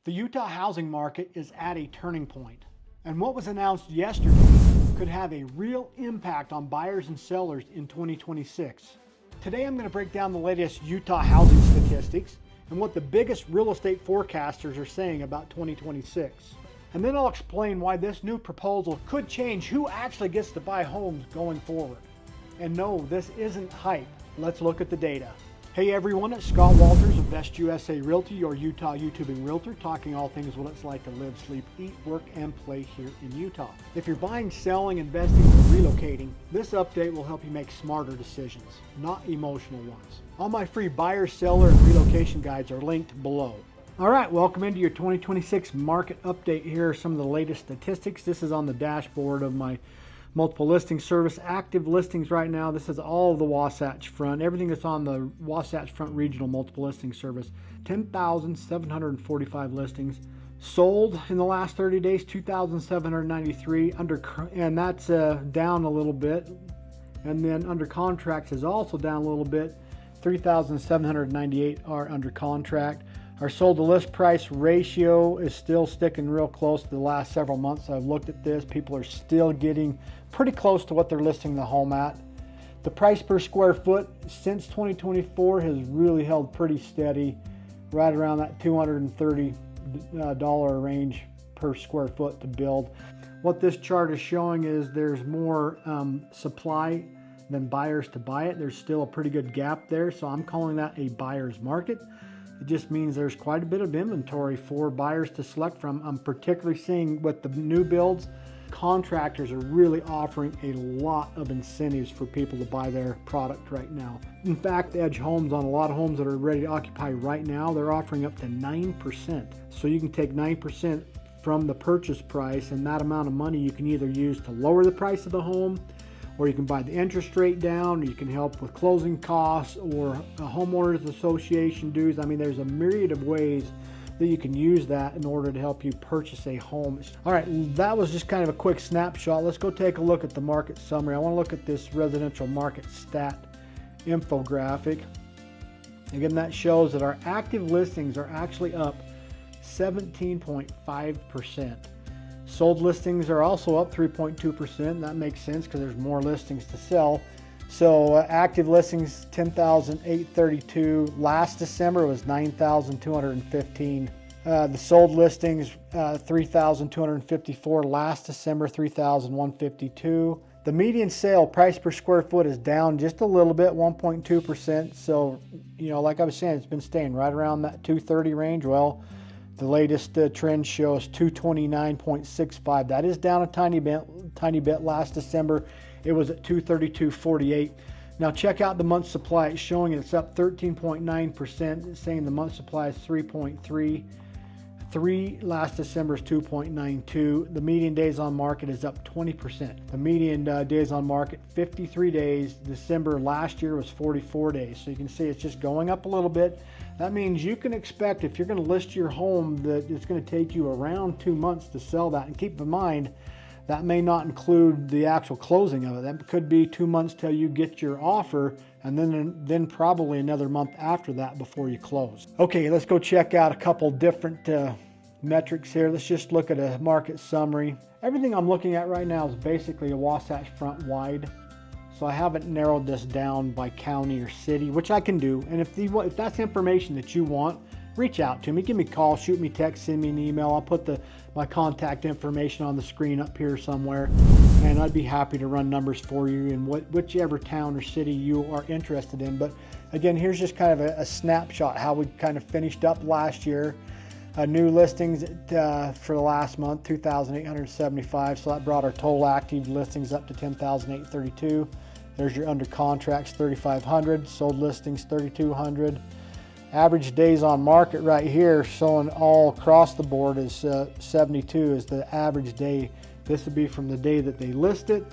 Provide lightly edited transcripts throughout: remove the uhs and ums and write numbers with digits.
The Utah housing market is at a turning point, and what was announced yesterday could have a real impact on buyers and sellers in 2026. Today I'm going to break down the latest Utah housing statistics and what the biggest real estate forecasters are saying about 2026. And then I'll explain why this new proposal could change who actually gets to buy homes going forward. And no, this isn't hype. Let's look at the data. Hey everyone, it's Scott Walters of USA Realty, your Utah YouTubing realtor, talking all things what it's like to live, sleep, eat, work, and play here in Utah. If you're buying, selling, investing, or relocating, this update will help you make smarter decisions, not emotional ones. All my free buyer, seller, and relocation guides are linked below. All right, welcome into your 2026 market update. Here are some of the latest statistics. This is on the dashboard of my multiple listing service. Active listings right now, this is all of the Wasatch Front, everything that's on the Wasatch Front Regional Multiple Listing Service. 10,745 listings. Sold in the last 30 days, 2,793, and that's down a little bit. And then under contracts is also down a little bit. 3,798 are under contract. Our sold to list price ratio is still sticking real close to the last several months. I've looked at this. People are still getting pretty close to what they're listing the home at. The price per square foot since 2024 has really held pretty steady, right around that $230 range per square foot to build. What this chart is showing is there's more supply than buyers to buy it. There's still a pretty good gap there, so I'm calling that a buyer's market. It just means there's quite a bit of inventory for buyers to select from. I'm particularly seeing with the new builds, contractors are really offering a lot of incentives for people to buy their product right now. In fact, Edge Homes, on a lot of homes that are ready to occupy right now, they're offering up to 9%. So you can take 9% from the purchase price, and that amount of money you can either use to lower the price of the home, or you can buy the interest rate down, or you can help with closing costs or a homeowners association dues. I mean, there's a myriad of ways that you can use that in order to help you purchase a home. All right, that was just kind of a quick snapshot. Let's go take a look at the market summary. I want to look at this residential market stat infographic. Again, that shows that our active listings are actually up 17.5%. Sold listings are also up 3.2%. That makes sense because there's more listings to sell. So active listings 10,832. Last December was 9,215. The sold listings 3,254. Last December 3,152. The median sale price per square foot is down just a little bit, 1.2%. So, like I was saying, it's been staying right around that 230 range. Well, the latest trend shows 229.65. That is down a tiny bit. Last December, it was at 232.48. Now check out the month supply. It's showing it's up 13.9%. It's saying the month supply is 3.3. Last December is 2.92. The median days on market is up 20%. The median days on market, 53 days. December last year was 44 days. So you can see it's just going up a little bit. That means you can expect, if you're going to list your home, that it's going to take you around 2 months to sell that. And keep in mind, that may not include the actual closing of it. That could be 2 months till you get your offer, and then probably another month after that before you close. Okay, let's go check out a couple different metrics here. Let's just look at a market summary. Everything I'm looking at right now is basically a Wasatch Front wide. So I haven't narrowed this down by county or city, which I can do. And if that's information that you want, reach out to me. Give me a call, shoot me a text, send me an email. I'll put my contact information on the screen up here somewhere. And I'd be happy to run numbers for you in whichever town or city you are interested in. But again, here's just kind of a snapshot how we kind of finished up last year. New listings for the last month, 2,875. So that brought our total active listings up to 10,832. There's your under contracts, 3,500. Sold listings, 3,200. Average days on market right here, showing all across the board, is 72 is the average day. This would be from the day that they list it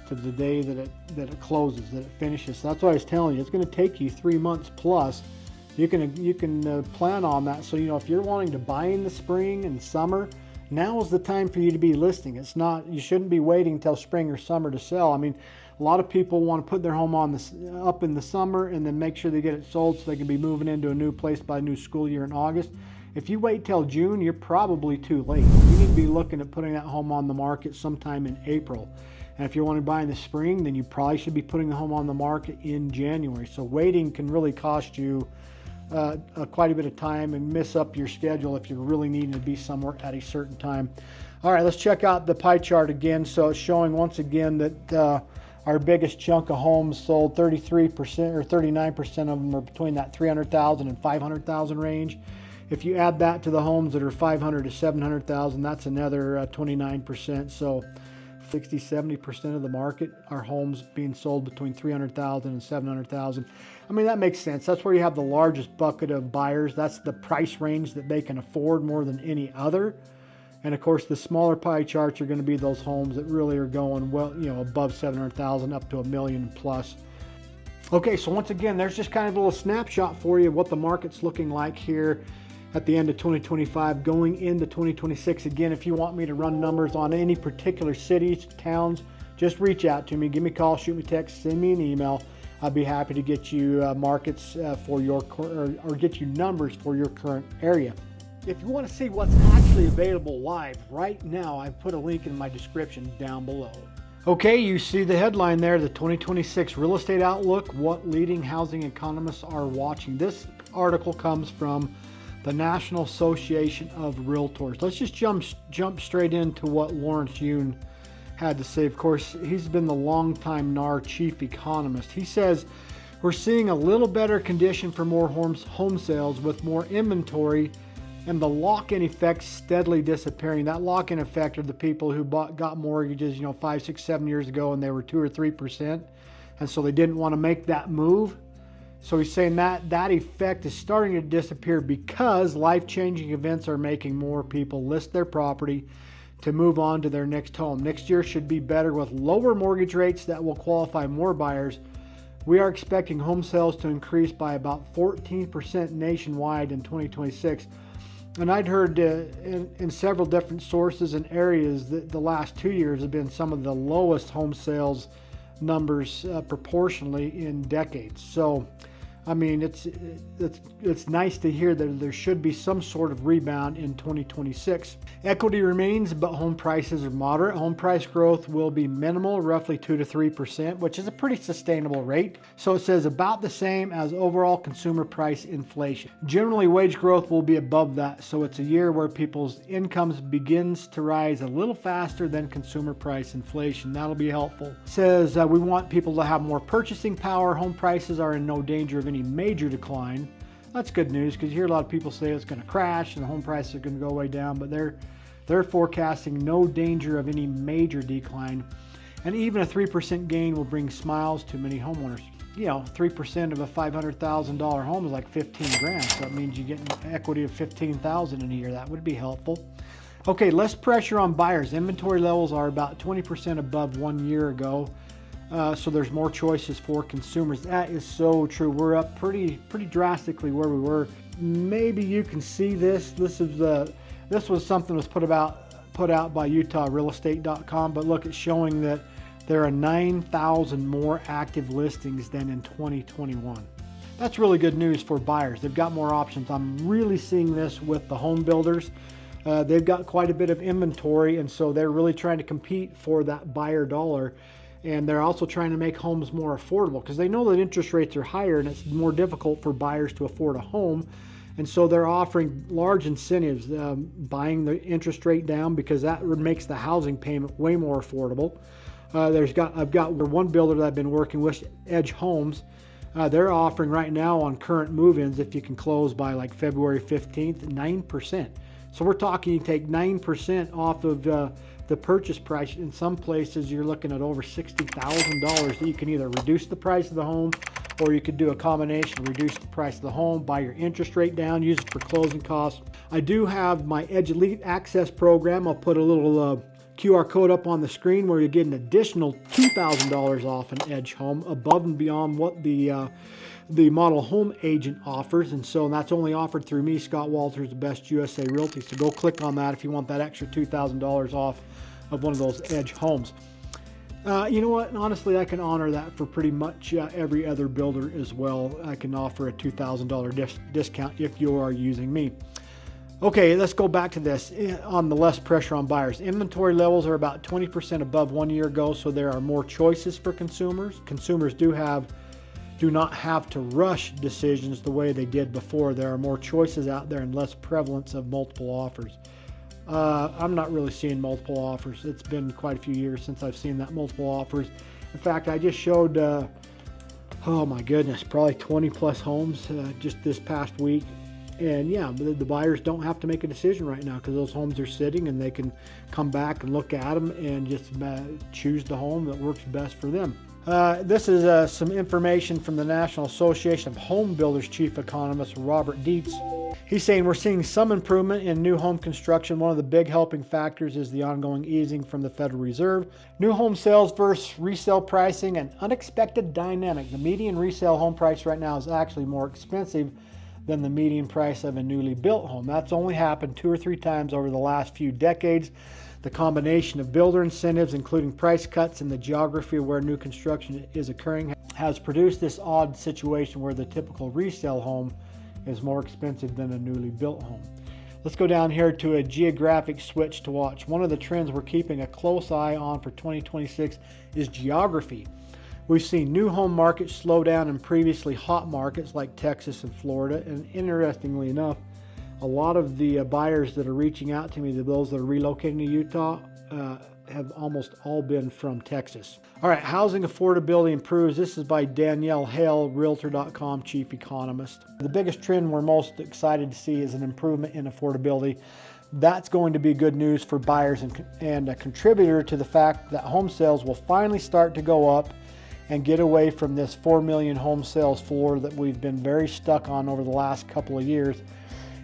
to the day that it closes, that it finishes. So that's what I was telling you. It's going to take you 3 months plus. You can plan on that. So if you're wanting to buy in the spring and summer, now is the time for you to be listing. You shouldn't be waiting until spring or summer to sell. I mean, a lot of people want to put their home up in the summer and then make sure they get it sold so they can be moving into a new place by new school year in August. If you wait till June, you're probably too late. You need to be looking at putting that home on the market sometime in April. And if you want to buy in the spring, then you probably should be putting the home on the market in January. So waiting can really cost you quite a bit of time and miss up your schedule if you're really needing to be somewhere at a certain time. All right, let's check out the pie chart again. So it's showing once again that our biggest chunk of homes sold, 33% or 39% of them are between that 300,000 and 500,000 range. If you add that to the homes that are 500 to 700,000, that's another 29%. So 60-70% of the market are homes being sold between 300,000 and 700,000. I mean, that makes sense. That's where you have the largest bucket of buyers. That's the price range that they can afford more than any other. And of course, the smaller pie charts are going to be those homes that really are going well, above 700,000 up to $1 million plus. Okay, so once again, there's just kind of a little snapshot for you of what the market's looking like here at the end of 2025 going into 2026. Again, if you want me to run numbers on any particular cities, towns, just reach out to me. Give me a call, shoot me a text, send me an email. I'd be happy to get you markets for your or get you numbers for your current area. If you want to see what's actually available live right now, I've put a link in my description down below. Okay, you see the headline there, the 2026 Real Estate Outlook, what leading housing economists are watching. This article comes from the National Association of Realtors. Let's just jump straight into what Lawrence Yun had to say. Of course, he's been the longtime NAR chief economist. He says, we're seeing a little better condition for more home sales with more inventory and the lock-in effect steadily disappearing. That lock-in effect are the people who got mortgages, 5, 6, 7 years ago, and they were 2 or 3%, and so they didn't want to make that move. So he's saying that effect is starting to disappear because life-changing events are making more people list their property to move on to their next home. Next year should be better with lower mortgage rates that will qualify more buyers. We are expecting home sales to increase by about 14% nationwide in 2026. And I'd heard in several different sources and areas that the last 2 years have been some of the lowest home sales numbers proportionally in decades. So, I mean, it's nice to hear that there should be some sort of rebound in 2026. Equity remains, but home prices are moderate. Home price growth will be minimal, roughly 2 to 3%, which is a pretty sustainable rate. So it says about the same as overall consumer price inflation. Generally, wage growth will be above that, so it's a year where people's incomes begins to rise a little faster than consumer price inflation. That'll be helpful. It says we want people to have more purchasing power. Home prices are in no danger of any major decline. That's good news because you hear a lot of people say it's going to crash and the home prices are going to go way down, but they're forecasting no danger of any major decline. And even a 3% gain will bring smiles to many homeowners. 3% of a $500,000 home is like 15 grand. So that means you get an equity of 15,000 in a year. That would be helpful. Okay, less pressure on buyers. Inventory levels are about 20% above 1 year ago. So there's more choices for consumers. That is so true. We're up pretty drastically where we were. Maybe you can see this. This was something that was put out by UtahRealEstate.com. But look, it's showing that there are 9,000 more active listings than in 2021. That's really good news for buyers. They've got more options. I'm really seeing this with the home builders. They've got quite a bit of inventory, and so they're really trying to compete for that buyer dollar. And they're also trying to make homes more affordable because they know that interest rates are higher and it's more difficult for buyers to afford a home. And so they're offering large incentives, buying the interest rate down because that makes the housing payment way more affordable. I've got one builder that I've been working with, Edge Homes. They're offering right now on current move-ins, if you can close by like February 15th, 9%. So we're talking you take 9% off of the purchase price. In some places, you're looking at over $60,000 that you can either reduce the price of the home, or you could do a combination, reduce the price of the home, buy your interest rate down, use it for closing costs. I do have my Edge Elite Access program. I'll put a little QR code up on the screen where you get an additional $2,000 off an Edge home above and beyond what the model home agent offers. And so that's only offered through me, Scott Walters, the best USA Realty. So go click on that if you want that extra $2,000 off of one of those Edge homes. You know what? Honestly, I can honor that for pretty much every other builder as well. I can offer a $2,000 discount if you are using me. Okay, let's go back to this on the less pressure on buyers. Inventory levels are about 20% above 1 year ago, so there are more choices for consumers. Consumers do not have to rush decisions the way they did before. There are more choices out there and less prevalence of multiple offers. I'm not really seeing multiple offers. It's been quite a few years since I've seen that multiple offers. In fact, I just showed, oh my goodness, probably 20 plus homes just this past week. And yeah, the buyers don't have to make a decision right now because those homes are sitting and they can come back and look at them and just choose the home that works best for them. This is some information from the National Association of Home Builders Chief Economist Robert Dietz. He's saying we're seeing some improvement in new home construction. One of the big helping factors is the ongoing easing from the Federal Reserve. New home sales versus resale pricing, an unexpected dynamic. The median resale home price right now is actually more expensive than the median price of a newly built home. That's only happened 2 or 3 times over the last few decades. The combination of builder incentives, including price cuts and the geography where new construction is occurring, has produced this odd situation where the typical resale home is more expensive than a newly built home. Let's go down here to a geographic switch to watch. One of the trends we're keeping a close eye on for 2026 is geography. We've seen new home markets slow down in previously hot markets like Texas and Florida. And interestingly enough, a lot of the buyers that are reaching out to me, those that are relocating to Utah, have almost all been from Texas. All right, housing affordability improves. This is by Danielle Hale, Realtor.com chief economist. The biggest trend we're most excited to see is an improvement in affordability. That's going to be good news for buyers and a contributor to the fact that home sales will finally start to go up and get away from this 4 million home sales floor that we've been very stuck on over the last couple of years.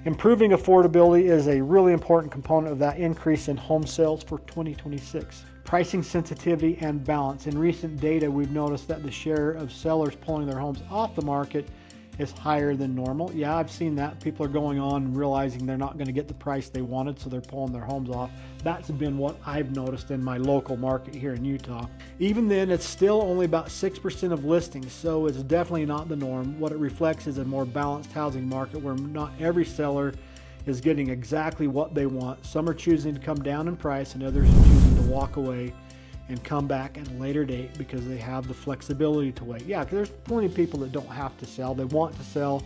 Improving affordability is a really important component of that increase in home sales for 2026. Pricing sensitivity and balance. In recent data, we've noticed that the share of sellers pulling their homes off the market is higher than normal. Yeah, I've seen that. People are going on and realizing they're not going to get the price they wanted, so they're pulling their homes off. That's been what I've noticed in my local market here in Utah. Even then, it's still only about 6% of listings, so it's definitely not the norm. What it reflects is a more balanced housing market where not every seller is getting exactly what they want. Some are choosing to come down in price and others are choosing to walk away and come back at a later date because they have the flexibility to wait. Yeah, there's plenty of people that don't have to sell. They want to sell.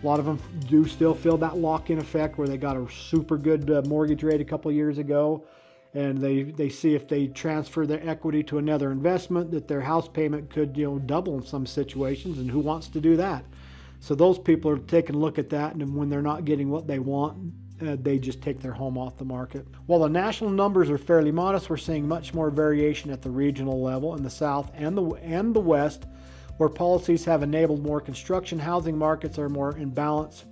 A lot of them do still feel that lock-in effect where they got a super good mortgage rate a couple of years ago, and they see if they transfer their equity to another investment that their house payment could double in some situations, and who wants to do that? So those people are taking a look at that, and when they're not getting what they want, they just take their home off the market. While the national numbers are fairly modest, we're seeing much more variation at the regional level in the South and the West, where policies have enabled more construction. Housing markets are more in balance.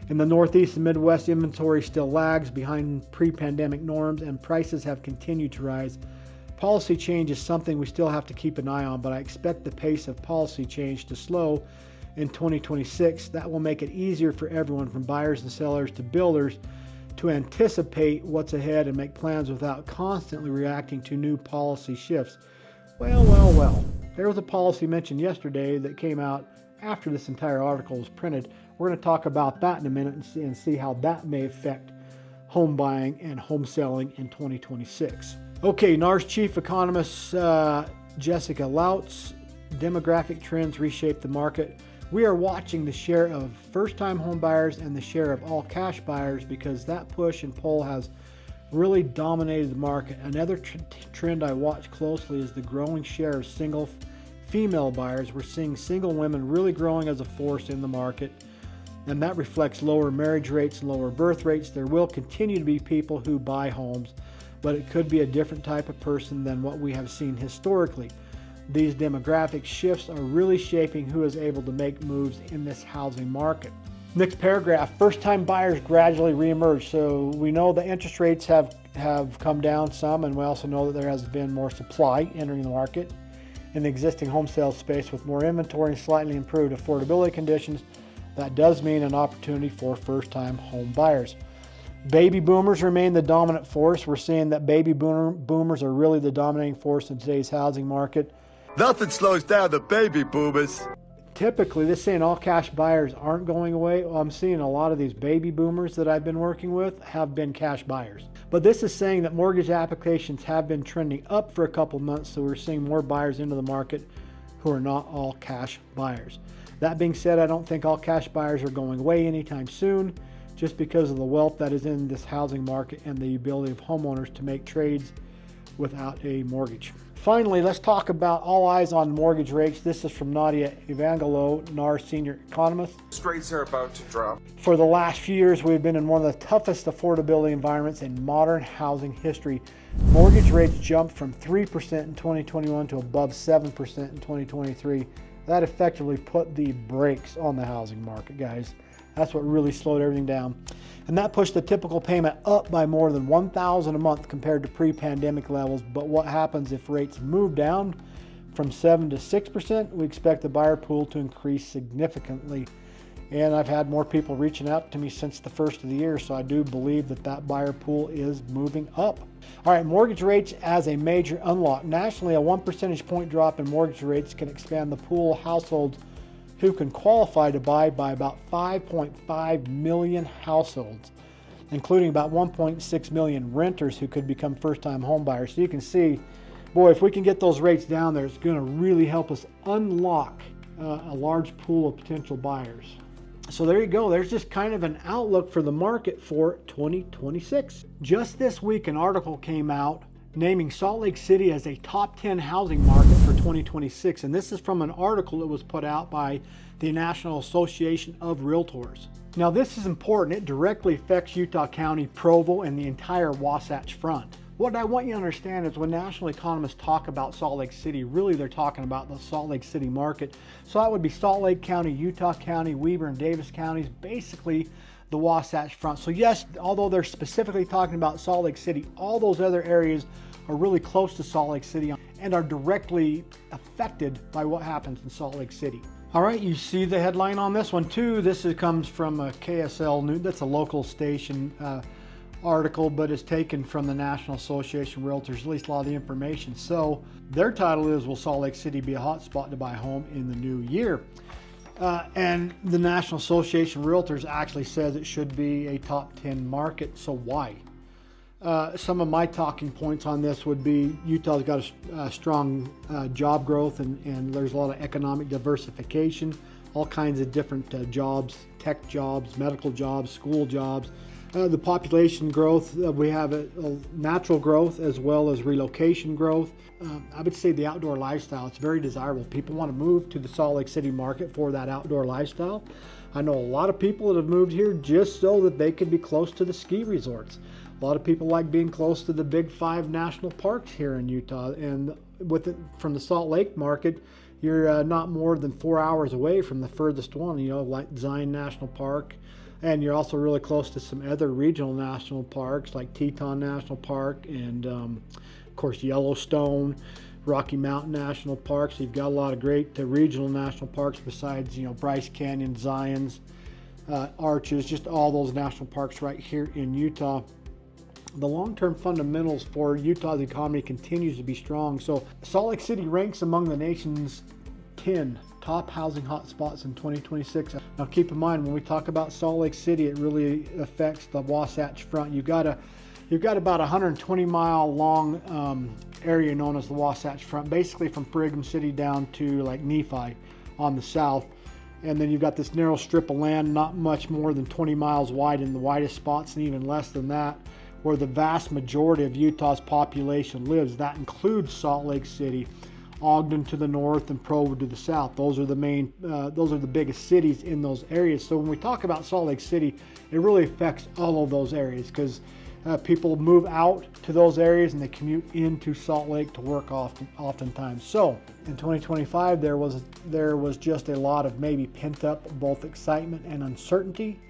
In the Northeast and Midwest, inventory still lags behind pre-pandemic norms, and prices have continued to rise. Policy change is something we still have to keep an eye on, but I expect the pace of policy change to slow in 2026. That will make it easier for everyone from buyers and sellers to builders to anticipate what's ahead and make plans without constantly reacting to new policy shifts. Well. There was a policy mentioned yesterday that came out after this entire article was printed. We're going to talk about that in a minute and see how that may affect home buying and home selling in 2026. Okay, NAR's chief economist Jessica Lautz, demographic trends reshape the market. We are watching the share of first-time home buyers and the share of all cash buyers because that push and pull has really dominated the market. Another trend I watch closely is the growing share of single female buyers. We're seeing single women really growing as a force in the market, and that reflects lower marriage rates and lower birth rates. There will continue to be people who buy homes, but it could be a different type of person than what we have seen historically. These demographic shifts are really shaping who is able to make moves in this housing market. Next paragraph, first-time buyers gradually reemerge. So we know the interest rates have come down some, and we also know that there has been more supply entering the market. In the existing home sales space with more inventory and slightly improved affordability conditions, that does mean an opportunity for first-time home buyers. Baby boomers remain the dominant force. We're seeing that baby boomers are really the dominating force in today's housing market. Nothing slows down the baby boomers. Typically, this is saying all cash buyers aren't going away. Well, I'm seeing a lot of these baby boomers that I've been working with have been cash buyers. But this is saying that mortgage applications have been trending up for a couple months, so we're seeing more buyers into the market who are not all cash buyers. That being said, I don't think all cash buyers are going away anytime soon, just because of the wealth that is in this housing market and the ability of homeowners to make trades without a mortgage. Finally, let's talk about all eyes on mortgage rates. This is from Nadia Evangelo, NAR senior economist. Rates are about to drop. For the last few years, we've been in one of the toughest affordability environments in modern housing history. Mortgage rates jumped from 3% in 2021 to above 7% in 2023. That effectively put the brakes on the housing market, guys. That's what really slowed everything down. And that pushed the typical payment up by more than $1,000 a month compared to pre-pandemic levels. But what happens if rates move down from 7 to 6%? We expect the buyer pool to increase significantly. And I've had more people reaching out to me since the first of the year, so I do believe that that buyer pool is moving up. All right, mortgage rates as a major unlock. Nationally, a 1 percentage point drop in mortgage rates can expand the pool of households who can qualify to buy by about 5.5 million households, including about 1.6 million renters who could become first-time home buyers. So you can see, boy, if we can get those rates down there, it's going to really help us unlock a large pool of potential buyers. So there you go. There's just kind of an outlook for the market for 2026. Just this week, an article came out naming Salt Lake City as a top 10 housing market for 2026. And this is from an article that was put out by the National Association of Realtors. Now, this is important. It directly affects Utah County, Provo, and the entire Wasatch Front. What I want you to understand is when national economists talk about Salt Lake City, really they're talking about the Salt Lake City market. So that would be Salt Lake County, Utah County, Weber and Davis counties, basically the Wasatch Front. So yes, although they're specifically talking about Salt Lake City, all those other areas are really close to Salt Lake City and are directly affected by what happens in Salt Lake City. All right, you see the headline on this one too. This comes from a KSL News. That's a local station article, but it's taken from the National Association of Realtors, at least a lot of the information. So their title is, will Salt Lake City be a hot spot to buy a home in the new year? And the National Association of Realtors actually says it should be a top 10 market. So why? Some of my talking points on this would be Utah's got a strong job growth and there's a lot of economic diversification, all kinds of different jobs, tech jobs, medical jobs, school jobs. The population growth, we have a natural growth as well as relocation growth. I would say the outdoor lifestyle, it's very desirable. People want to move to the Salt Lake City market for that outdoor lifestyle. I know a lot of people that have moved here just so that they could be close to the ski resorts. A lot of people like being close to the big 5 national parks here in Utah. And from the Salt Lake market, you're not more than 4 hours away from the furthest one, like Zion National Park. And you're also really close to some other regional national parks like Teton National Park and, of course, Yellowstone, Rocky Mountain National Park. So you've got a lot of great regional national parks besides, Bryce Canyon, Zions, Arches, just all those national parks right here in Utah. The long-term fundamentals for Utah's economy continues to be strong. So Salt Lake City ranks among the nation's 10 top housing hotspots in 2026. Now keep in mind, when we talk about Salt Lake City, it really affects the Wasatch Front. You've got about 120-mile long area known as the Wasatch Front, basically from Brigham City down to like Nephi on the south. And then you've got this narrow strip of land, not much more than 20 miles wide in the widest spots, and even less than that, where the vast majority of Utah's population lives. That includes Salt Lake City, Ogden to the north, and Provo to the south. Those are the biggest cities in those areas. So when we talk about Salt Lake City, it really affects all of those areas because people move out to those areas and they commute into Salt Lake to work oftentimes. So in 2025, there was just a lot of maybe pent up both excitement and uncertainty.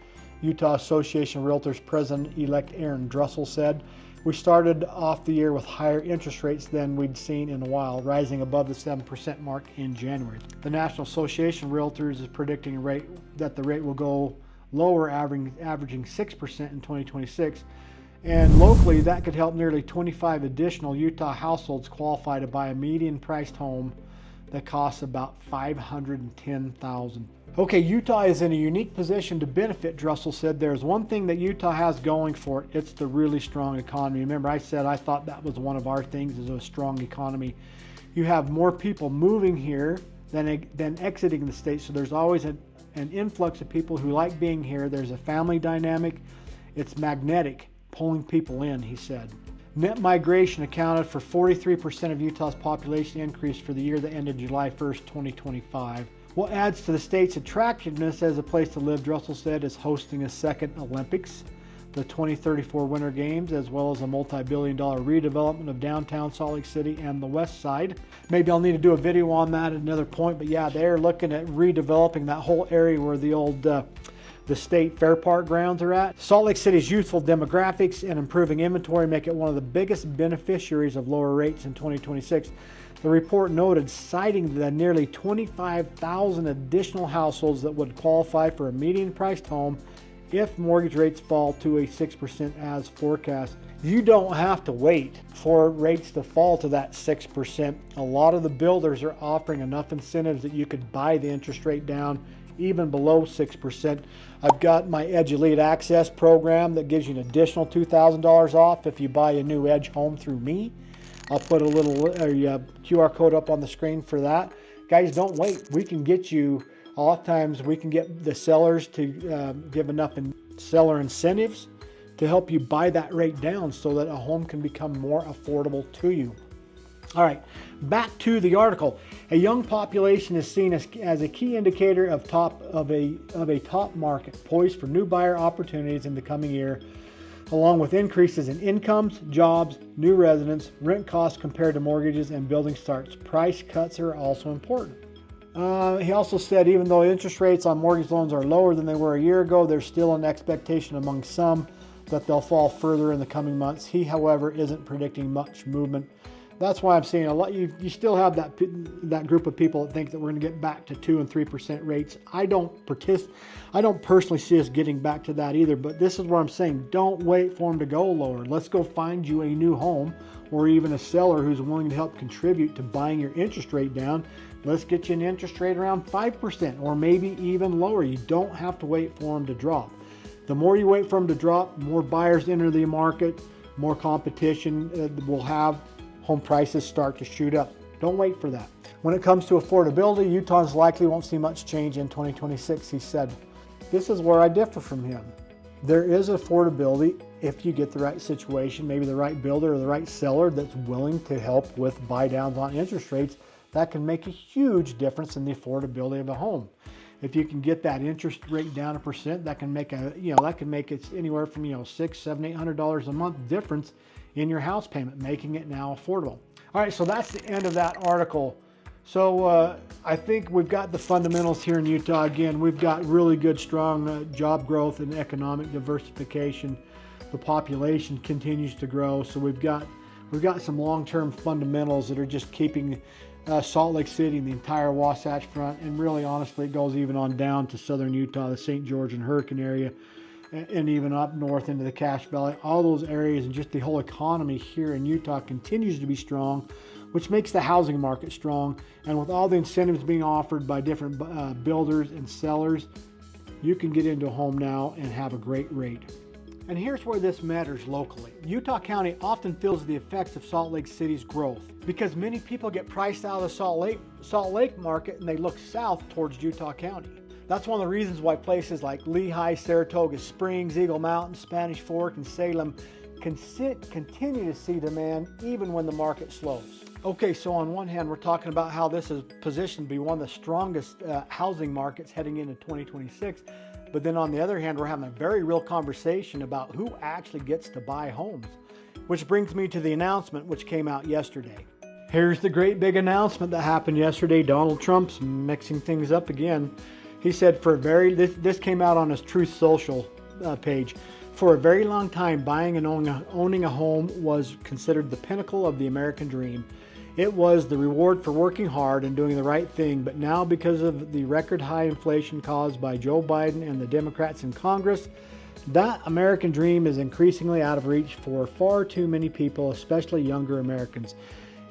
Utah Association of Realtors President-elect Aaron Drussel said, "We started off the year with higher interest rates than we'd seen in a while, rising above the 7% mark in January. The National Association of Realtors is predicting that the rate will go lower, averaging 6% in 2026. And locally, that could help nearly 25 additional Utah households qualify to buy a median-priced home that costs about $510,000. Okay, Utah is in a unique position to benefit, Drussel said. There's one thing that Utah has going for it. It's the really strong economy. Remember, I said I thought that was one of our things, is a strong economy. You have more people moving here than exiting the state, so there's always an influx of people who like being here. There's a family dynamic. It's magnetic, pulling people in, he said. Net migration accounted for 43% of Utah's population increase for the year that ended July 1st, 2025. What adds to the state's attractiveness as a place to live, Drussel said, is hosting a second Olympics, the 2034 Winter Games, as well as a multi-billion-dollar redevelopment of downtown Salt Lake City and the west side. Maybe I'll need to do a video on that at another point, but yeah, they're looking at redeveloping that whole area where the old the state fair park grounds are at. Salt Lake City's youthful demographics and improving inventory make it one of the biggest beneficiaries of lower rates in 2026. The report noted, citing the nearly 25,000 additional households that would qualify for a median-priced home if mortgage rates fall to a 6% as forecast. You don't have to wait for rates to fall to that 6%. A lot of the builders are offering enough incentives that you could buy the interest rate down even below 6%. I've got my Edge Elite Access program that gives you an additional $2,000 off if you buy a new Edge home through me. I'll put a little QR code up on the screen for that. Guys, don't wait. We can get you, a lot of times we can get the sellers to give enough seller incentives to help you buy that rate down so that a home can become more affordable to you. All right, back to the article. A young population is seen as a key indicator of a top market poised for new buyer opportunities in the coming year, along with increases in incomes, jobs, new residents, rent costs compared to mortgages, and building starts. Price cuts are also important. He also said even though interest rates on mortgage loans are lower than they were a year ago, there's still an expectation among some that they'll fall further in the coming months. He, however, isn't predicting much movement. That's why I'm seeing a lot. You still have that group of people that think that we're going to get back to 2 and 3% rates. I don't personally see us getting back to that either. But this is where I'm saying, don't wait for them to go lower. Let's go find you a new home, or even a seller who's willing to help contribute to buying your interest rate down. Let's get you an interest rate around 5%, or maybe even lower. You don't have to wait for them to drop. The more you wait for them to drop, more buyers enter the market, more competition we'll have. Home prices start to shoot up. Don't wait for that. When it comes to affordability, Utahns likely won't see much change in 2026, he said. This is where I differ from him. There is affordability if you get the right situation, maybe the right builder or the right seller that's willing to help with buy downs on interest rates. That can make a huge difference in the affordability of a home. If you can get that interest rate down 1%, that can make it anywhere from $600, $700, $800 a month difference in your house payment, making it now affordable. All right, so that's the end of that article. So I think we've got the fundamentals here in Utah. Again, we've got really good, strong job growth and economic diversification. The population continues to grow, so we've got some long-term fundamentals that are just keeping Salt Lake City and the entire Wasatch Front, and really honestly it goes even on down to southern Utah, the St. George and Hurricane area, and even up north into the Cache Valley. All those areas and just the whole economy here in Utah continues to be strong, which makes the housing market strong. And with all the incentives being offered by different builders and sellers, you can get into a home now and have a great rate. And here's where this matters locally. Utah County often feels the effects of Salt Lake City's growth because many people get priced out of the Salt Lake market and they look south towards Utah County. That's one of the reasons why places like Lehigh, Saratoga Springs, Eagle Mountain, Spanish Fork, and Salem continue to see demand even when the market slows. Okay, so on one hand, we're talking about how this is positioned to be one of the strongest housing markets heading into 2026. But then on the other hand, we're having a very real conversation about who actually gets to buy homes. Which brings me to the announcement which came out yesterday. Here's the great big announcement that happened yesterday. Donald Trump's mixing things up again. He said this came out on his Truth Social page. For a very long time, buying and owning a home was considered the pinnacle of the American dream. It was the reward for working hard and doing the right thing, but now because of the record high inflation caused by Joe Biden and the Democrats in Congress, that American dream is increasingly out of reach for far too many people, especially younger Americans.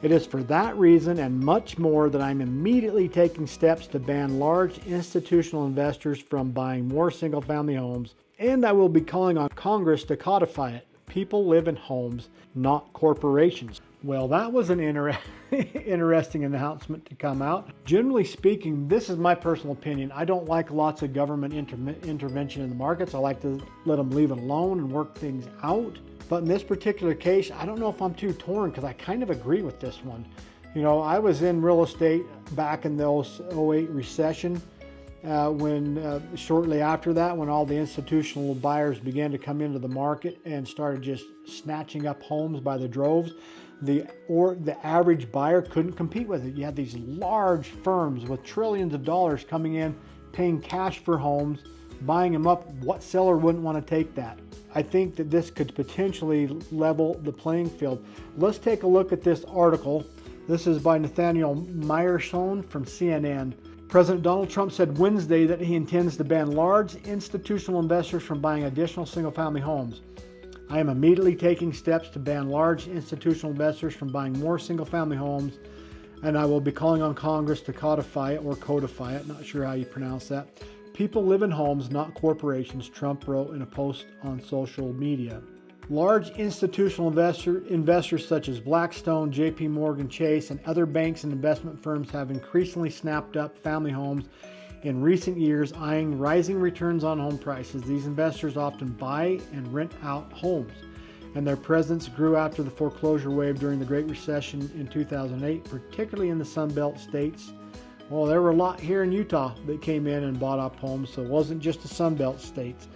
It is for that reason and much more that I'm immediately taking steps to ban large institutional investors from buying more single-family homes, and I will be calling on Congress to codify it. People live in homes, not corporations. Well, that was an interesting announcement to come out. Generally speaking, this is my personal opinion. I don't like lots of government intervention in the markets. I like to let them leave it alone and work things out. But in this particular case, I don't know if I'm too torn because I kind of agree with this one. You know, I was in real estate back in the 08 recession when shortly after that, when all the institutional buyers began to come into the market and started just snatching up homes by the droves. The average buyer couldn't compete with it. You had these large firms with trillions of dollars coming in, paying cash for homes, buying them up. What seller wouldn't want to take that? I think that this could potentially level the playing field. Let's take a look at this article. This is by Nathaniel Meyerson from CNN. President Donald Trump said Wednesday that he intends to ban large institutional investors from buying additional single-family homes. I am immediately taking steps to ban large institutional investors from buying more single-family homes, and I will be calling on Congress to codify it or codify it, not sure how you pronounce that. People live in homes, not corporations, Trump wrote in a post on social media. Large institutional investors such as Blackstone, JP Morgan Chase, and other banks and investment firms have increasingly snapped up family homes in recent years, eyeing rising returns on home prices. These investors often buy and rent out homes, and their presence grew after the foreclosure wave during the Great Recession in 2008, particularly in the Sun Belt states. Well, there were a lot here in Utah that came in and bought up homes, so it wasn't just the Sun Belt states.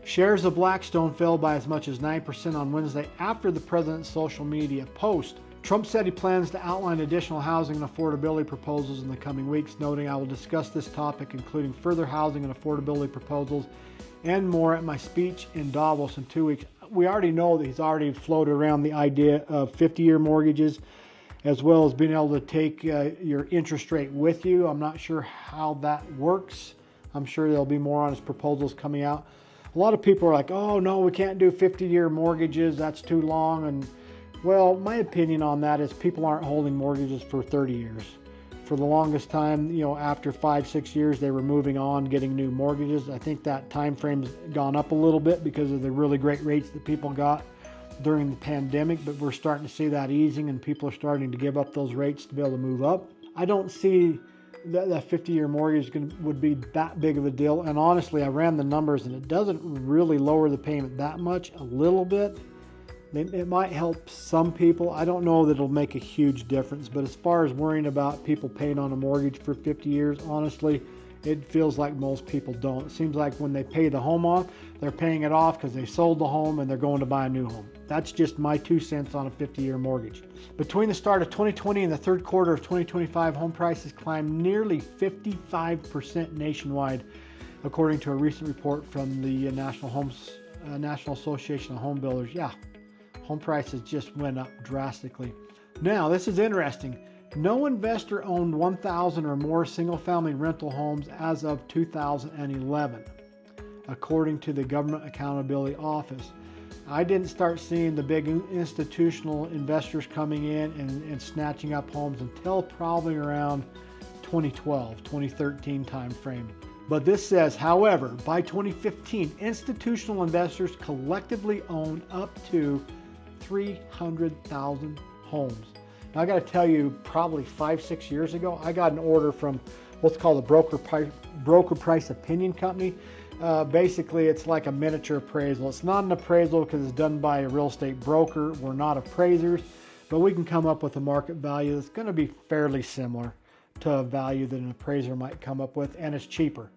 Shares of Blackstone fell by as much as 9% on Wednesday after the president's social media post. Trump said he plans to outline additional housing and affordability proposals in the coming weeks, noting, "I will discuss this topic, including further housing and affordability proposals and more at my speech in Davos in 2 weeks." We already know that he's already floated around the idea of 50-year mortgages, as well as being able to take your interest rate with you. I'm not sure how that works. I'm sure there'll be more on his proposals coming out. A lot of people are like, "Oh no, we can't do 50-year mortgages, that's too long." And well, my opinion on that is people aren't holding mortgages for 30 years. For the longest time, you know, after 5-6 years, they were moving on, getting new mortgages. I think that time frame's gone up a little bit because of the really great rates that people got during the pandemic, but we're starting to see that easing and people are starting to give up those rates to be able to move up. I don't see that 50-year mortgage would be that big of a deal. And honestly, I ran the numbers and it doesn't really lower the payment that much, a little bit. It might help some people. I don't know that it'll make a huge difference, but as far as worrying about people paying on a mortgage for 50 years, honestly, it feels like most people don't. It seems like when they pay the home off, they're paying it off because they sold the home and they're going to buy a new home. That's just my 2 cents on a 50-year mortgage. Between the start of 2020 and the third quarter of 2025, home prices climbed nearly 55% nationwide, according to a recent report from the National Association of Home Builders. Yeah, home prices just went up drastically. Now, this is interesting. No investor owned 1,000 or more single-family rental homes as of 2011, according to the Government Accountability Office. I didn't start seeing the big institutional investors coming in and snatching up homes until probably around 2012, 2013 time frame. But this says, however, by 2015, institutional investors collectively own up to 300,000 homes. Now, I got to tell you, probably 5-6 years ago, I got an order from what's called a broker price opinion company. Basically, it's like a miniature appraisal. It's not an appraisal because it's done by a real estate broker. We're not appraisers, but we can come up with a market value that's going to be fairly similar to a value that an appraiser might come up with, and it's cheaper.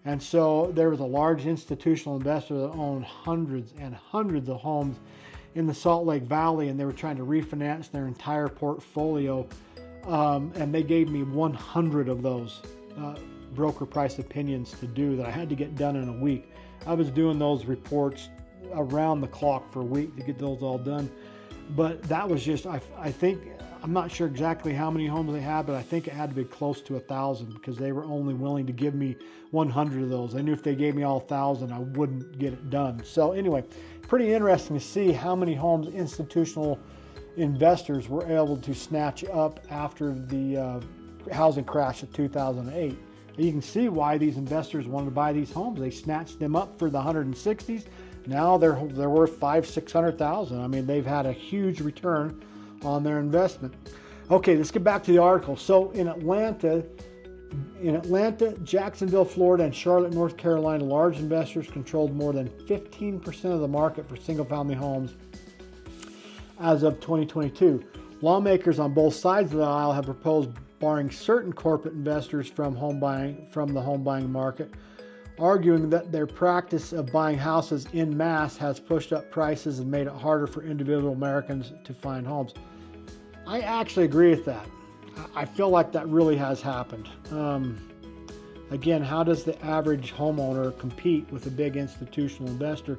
And so there was a large institutional investor that owned hundreds and hundreds of homes in the Salt Lake Valley, and they were trying to refinance their entire portfolio, and they gave me 100 of those broker price opinions to do that I had to get done in a week. I was doing those reports around the clock for a week to get those all done. But that was just, I think, I'm not sure exactly how many homes they had, but I think it had to be close to 1,000 because they were only willing to give me 100 of those. I knew if they gave me all 1,000, I wouldn't get it done. So anyway, pretty interesting to see how many homes institutional investors were able to snatch up after the housing crash of 2008. You can see why these investors wanted to buy these homes. They snatched them up for the 160s. Now they're worth $500,000-$600,000. I mean, they've had a huge return on their investment. Okay, let's get back to the article. So in Atlanta, Jacksonville, Florida, and Charlotte, North Carolina, large investors controlled more than 15% of the market for single-family homes as of 2022. Lawmakers on both sides of the aisle have proposed barring certain corporate investors from the home buying market, arguing that their practice of buying houses en masse has pushed up prices and made it harder for individual Americans to find homes. I actually agree with that. I feel like that really has happened. Again, how does the average homeowner compete with a big institutional investor?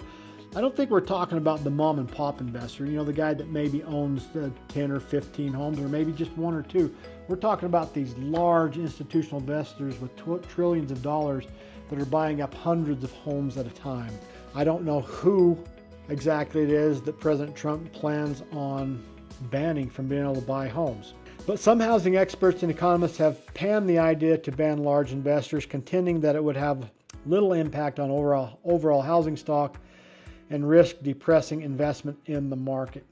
I don't think we're talking about the mom and pop investor, the guy that maybe owns 10 or 15 homes, or maybe just one or two. We're talking about these large institutional investors with trillions of dollars that are buying up hundreds of homes at a time. I don't know who exactly it is that President Trump plans on banning from being able to buy homes. But some housing experts and economists have panned the idea to ban large investors, contending that it would have little impact on overall housing stock and risk depressing investment in the market.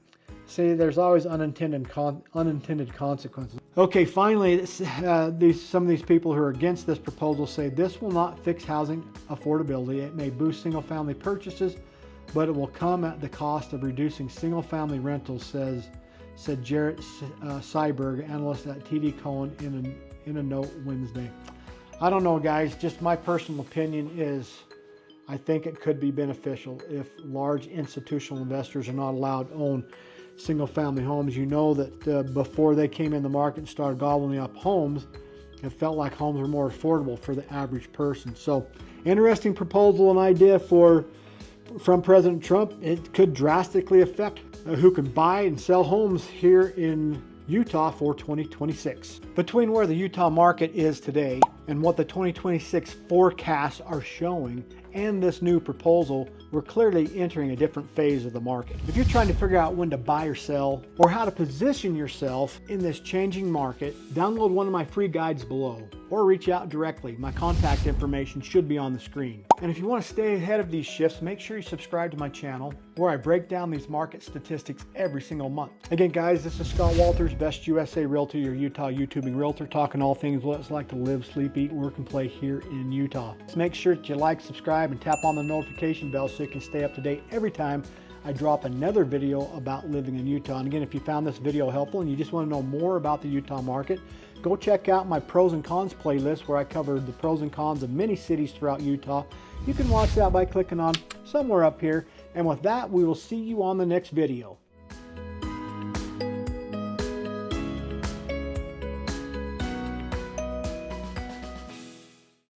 See, there's always unintended consequences. Okay, finally, some of these people who are against this proposal say this will not fix housing affordability. It may boost single-family purchases, but it will come at the cost of reducing single-family rentals, said Jarrett Seiberg, analyst at TD Cowen, in a note Wednesday. I don't know, guys. Just my personal opinion is I think it could be beneficial if large institutional investors are not allowed to own single-family homes. You know that before they came in the market and started gobbling up homes, it felt like homes were more affordable for the average person. So, interesting proposal and idea from President Trump. It could drastically affect who can buy and sell homes here in Utah for 2026. Between where the Utah market is today and what the 2026 forecasts are showing and this new proposal, we're clearly entering a different phase of the market. If you're trying to figure out when to buy or sell or how to position yourself in this changing market, download one of my free guides below or reach out directly. My contact information should be on the screen. And if you want to stay ahead of these shifts, make sure you subscribe to my channel where I break down these market statistics every single month. Again, guys, this is Scott Walters, Best USA Realty, your Utah YouTubing realtor, talking all things what it's like to live, sleep, eat, work, and play here in Utah. So make sure that you like, subscribe, and tap on the notification bell so you can stay up to date every time I drop another video about living in Utah. And again, if you found this video helpful and you just want to know more about the Utah market, go check out my pros and cons playlist where I cover the pros and cons of many cities throughout Utah. You can watch that by clicking on somewhere up here. And with that, we will see you on the next video.